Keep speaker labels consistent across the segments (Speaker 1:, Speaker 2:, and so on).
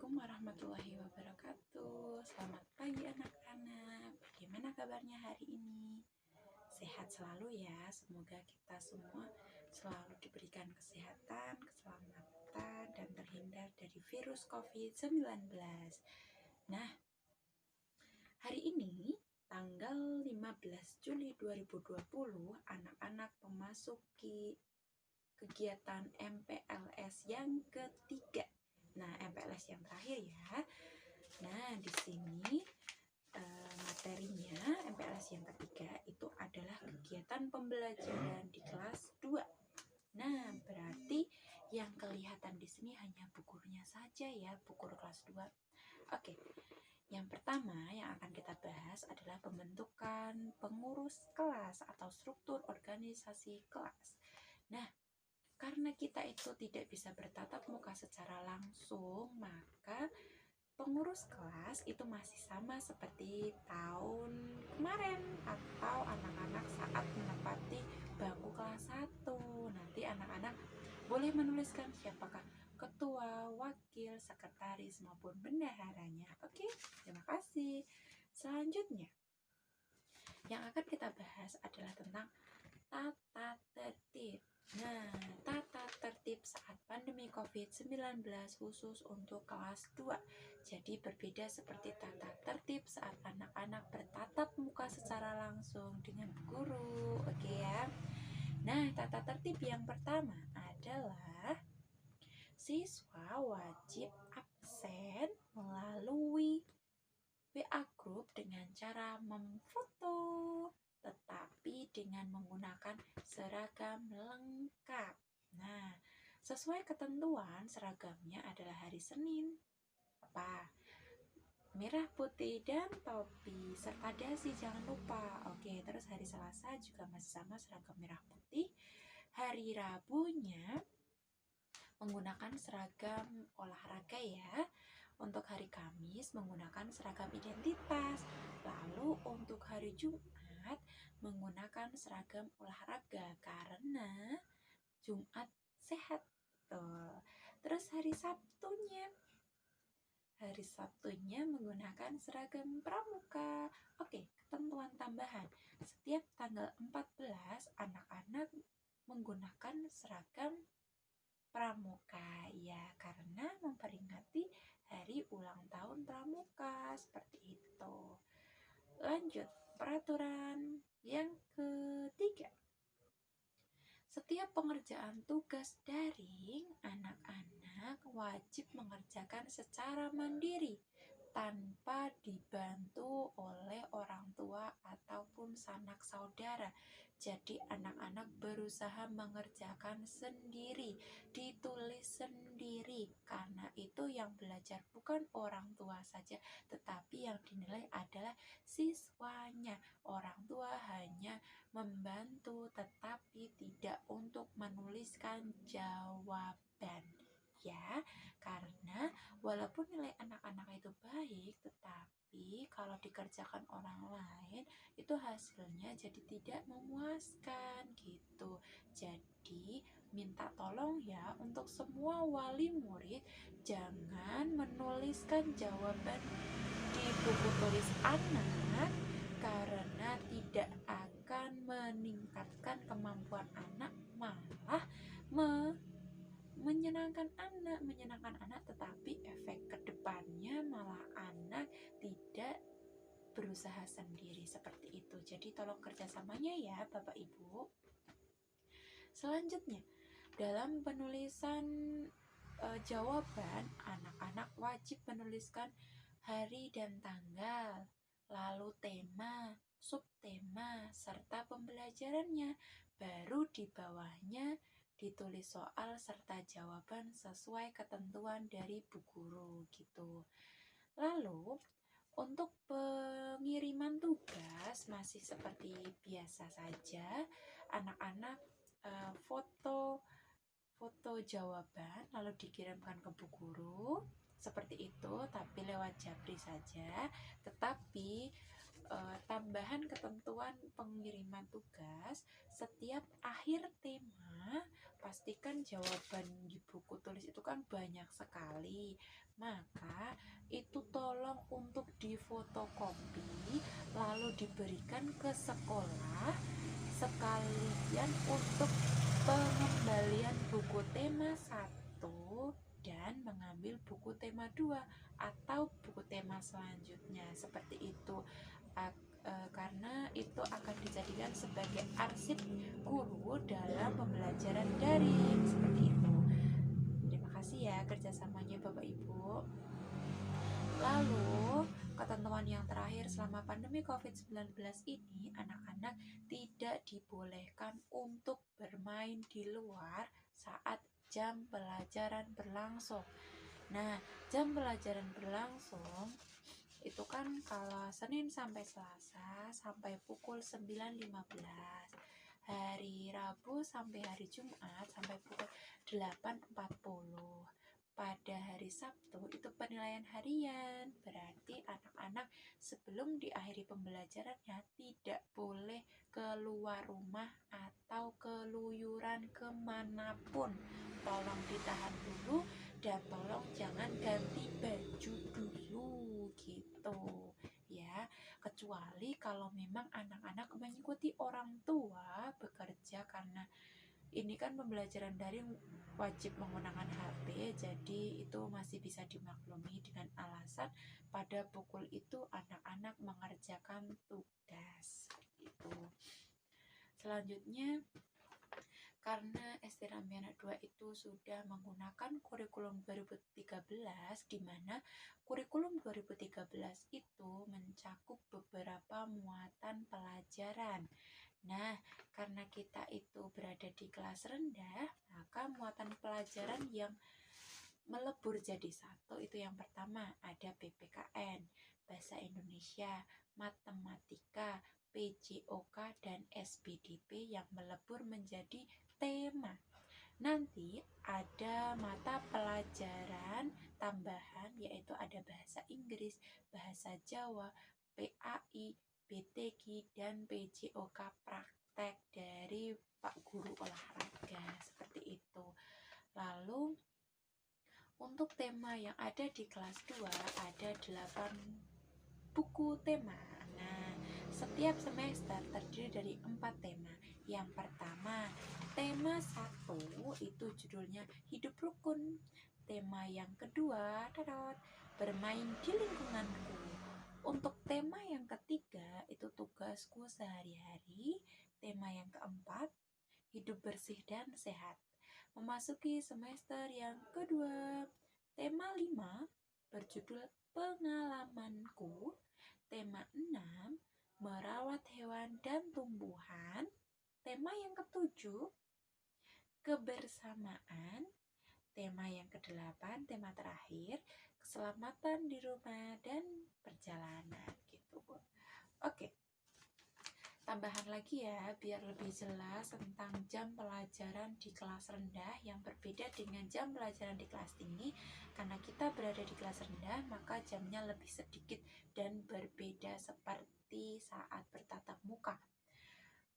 Speaker 1: Assalamualaikum warahmatullahi wabarakatuh. Selamat pagi anak-anak. Bagaimana kabarnya hari ini? Sehat selalu ya. Semoga kita semua selalu diberikan kesehatan, keselamatan, dan terhindar dari virus COVID-19. Nah, hari ini tanggal 15 Juli 2020, anak-anak memasuki kegiatan MPLS yang ketiga. Nah, MPLS yang terakhir ya. Nah, di sini materinya MPLS yang ketiga itu adalah kegiatan pembelajaran di kelas 2. Nah, berarti yang kelihatan di sini hanya bukunya saja ya, buku kelas 2. Oke. Yang pertama yang akan kita bahas adalah pembentukan pengurus kelas atau struktur organisasi kelas. Nah, karena kita itu tidak bisa bertatap muka secara langsung, maka pengurus kelas itu masih sama seperti tahun kemarin atau anak-anak saat menempati bangku kelas 1. Nanti anak-anak boleh menuliskan siapakah ketua, wakil, sekretaris maupun bendaharanya. Oke, terima kasih. Selanjutnya yang akan kita bahas adalah tentang tata tertib. Nah, tata tertib saat pandemi COVID-19 khusus untuk kelas 2. Jadi berbeda seperti tata tertib saat anak-anak bertatap muka secara langsung dengan guru. Oke ya. Nah, tata tertib yang pertama adalah siswa wajib absen melalui WA Group dengan cara memfoto, tetapi dengan menggunakan seragam lengkap. Nah, sesuai ketentuan seragamnya adalah hari Senin. Apa? Merah, putih, dan topi, serta dasi jangan lupa. Oke, terus hari Selasa juga masih sama seragam merah putih. Hari Rabunya menggunakan seragam olahraga ya. Untuk hari Kamis menggunakan seragam identitas. Lalu untuk hari Jumat menggunakan seragam olahraga karena Jumat sehat. Tuh. Terus hari Sabtunya menggunakan seragam pramuka. Oke, ketentuan tambahan. Setiap tanggal 14 anak-anak menggunakan seragam pramuka ya, karena memperingati hari ulang tahun pramuka seperti itu. Lanjut, peraturan yang ketiga. Setiap pengerjaan tugas daring, anak-anak wajib mengerjakan secara mandiri tanpa dibantu oleh orang tua ataupun sanak saudara. Jadi anak-anak berusaha mengerjakan sendiri, ditulis sendiri. Karena itu yang belajar bukan orang tua saja, tetapi yang dinilai adalah siswanya. Orang tua hanya membantu tetapi tidak untuk menuliskan jawaban. Ya, karena walaupun nilai anak-anak itu baik, tetapi kalau dikerjakan orang lain itu hasilnya jadi tidak memuaskan gitu. Jadi minta tolong ya untuk semua wali murid jangan menuliskan jawaban di buku tulis anak karena tidak akan meningkatkan kemampuan anak, malah menyenangkan anak, tetapi efek kedepannya malah anak tidak berusaha sendiri seperti itu. Jadi tolong kerjasamanya ya Bapak Ibu. Selanjutnya, dalam penulisan jawaban, anak-anak wajib menuliskan hari dan tanggal, lalu tema, subtema, serta pembelajarannya. Baru di bawahnya ditulis soal serta jawaban sesuai ketentuan dari Bu Guru gitu. Lalu untuk pengiriman tugas masih seperti biasa saja. Anak-anak foto jawaban lalu dikirimkan ke Bu Guru seperti itu, tapi lewat Japri saja. Tetapi tambahan ketentuan pengiriman tugas, setiap akhir tema pastikan jawaban di buku tulis itu kan banyak sekali, maka itu tolong untuk difotokopi lalu diberikan ke sekolah sekalian untuk pengembalian buku tema 1 dan mengambil buku tema 2 atau buku tema selanjutnya, seperti itu. Karena itu akan dijadikan sebagai arsip guru dalam pembelajaran daring, seperti itu. Terima kasih ya kerjasamanya Bapak Ibu. Lalu ketentuan yang terakhir, selama pandemi COVID-19 ini anak-anak tidak dibolehkan untuk bermain di luar saat jam pelajaran berlangsung. Nah, jam pelajaran berlangsung itu kan kalau Senin sampai Selasa sampai pukul 9.15, hari Rabu sampai hari Jumat sampai pukul 8.40. Pada hari Sabtu itu penilaian harian, berarti anak-anak sebelum diakhiri pembelajarannya tidak boleh keluar rumah atau keluyuran kemanapun. Tolong ditahan dulu dan tolong jangan ganti baju dulu gitu ya, kecuali kalau memang anak-anak mengikuti orang tua bekerja, karena ini kan pembelajaran daring wajib menggunakan HP, jadi itu masih bisa dimaklumi dengan alasan pada pukul itu anak-anak mengerjakan tugas gitu. Selanjutnya, karena SD Rambi Anak 2 itu sudah menggunakan kurikulum 2013, di mana kurikulum 2013 itu mencakup beberapa muatan pelajaran. Nah, karena kita itu berada di kelas rendah, maka muatan pelajaran yang melebur jadi satu itu yang pertama ada PPKN, Bahasa Indonesia, Matematika, PJOK, dan SPDP yang melebur menjadi tema. Nanti ada mata pelajaran tambahan, yaitu ada bahasa Inggris, bahasa Jawa, PAI, BTG, dan PJOK praktek dari Pak Guru Olahraga, seperti itu. Lalu untuk tema yang ada di kelas 2 ada 8 buku tema. Nah, setiap semester terdiri dari 4 tema. Yang pertama, tema 1 itu judulnya Hidup Rukun. Tema yang kedua, bermain di lingkunganku. Untuk tema yang ketiga itu tugasku sehari-hari. Tema yang keempat, hidup bersih dan sehat. Memasuki semester yang kedua, tema 5 berjudul pengalamanku. Tema 6, merawat hewan dan tumbuhan. Tema yang ketujuh, kebersamaan. Tema yang ke-8, tema terakhir, keselamatan di rumah dan perjalanan gitu. Oke. Tambahan lagi ya, biar lebih jelas tentang jam pelajaran di kelas rendah yang berbeda dengan jam pelajaran di kelas tinggi. Karena kita berada di kelas rendah, maka jamnya lebih sedikit dan berbeda seperti saat bertatap muka.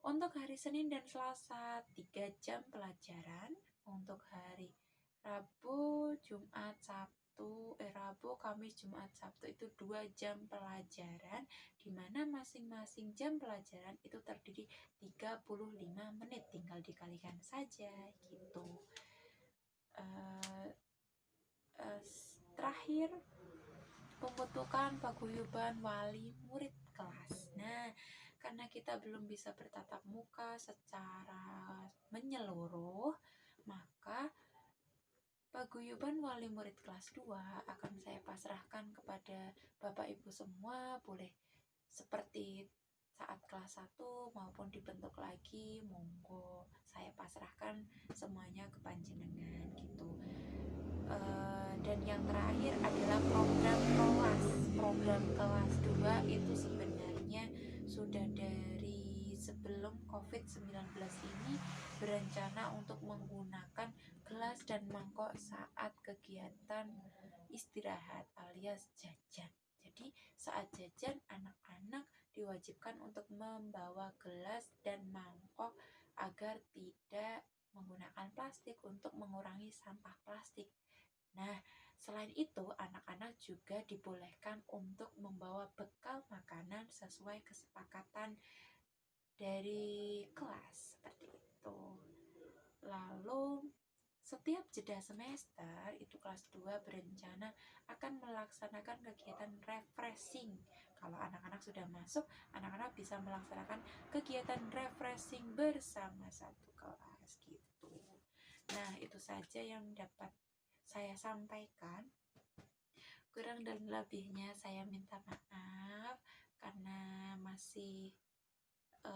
Speaker 1: Untuk hari Senin dan Selasa 3 jam pelajaran. Untuk hari Rabu, Jumat, Rabu, Kamis, Jumat, Sabtu itu 2 jam pelajaran, di mana masing-masing jam pelajaran itu terdiri 35 menit, tinggal dikalikan saja gitu. Terakhir, pembentukan paguyuban wali murid kelas. Nah, karena kita belum bisa bertatap muka secara menyeluruh, maka paguyuban wali murid kelas 2 akan saya pasrahkan kepada Bapak Ibu semua, boleh seperti saat kelas 1 maupun dibentuk lagi, monggo saya pasrahkan semuanya ke panjenengan gitu. Dan yang terakhir adalah program kelas 2 itu sebenarnya sudah dari sebelum COVID-19 ini berencana untuk menggunakan gelas dan mangkok saat kegiatan istirahat alias jajan. Jadi saat jajan anak-anak diwajibkan untuk membawa gelas dan mangkok agar tidak menggunakan plastik untuk mengurangi sampah plastik. Nah, selain itu anak-anak juga dibolehkan untuk membawa bekal makanan sesuai kesepakatan dari kelas seperti itu. Lalu setiap jeda semester itu kelas 2 berencana akan melaksanakan kegiatan refreshing. Kalau anak-anak sudah masuk, anak-anak bisa melaksanakan kegiatan refreshing bersama satu kelas gitu. Nah, itu saja yang dapat saya sampaikan. Kurang dan lebihnya saya minta maaf karena masih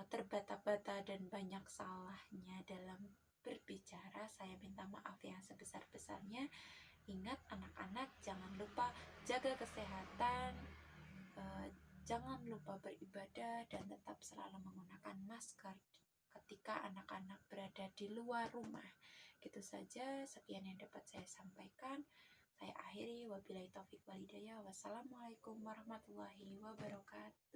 Speaker 1: terbata-bata dan banyak salahnya dalam berbicara. Saya minta maaf yang sebesar-besarnya. Ingat anak-anak, jangan lupa jaga kesehatan, jangan lupa beribadah, dan tetap selalu menggunakan masker ketika anak-anak berada di luar rumah. Gitu saja, sekian yang dapat saya sampaikan. Saya akhiri, wabillahi taufiq walhidayah. Wassalamualaikum warahmatullahi wabarakatuh.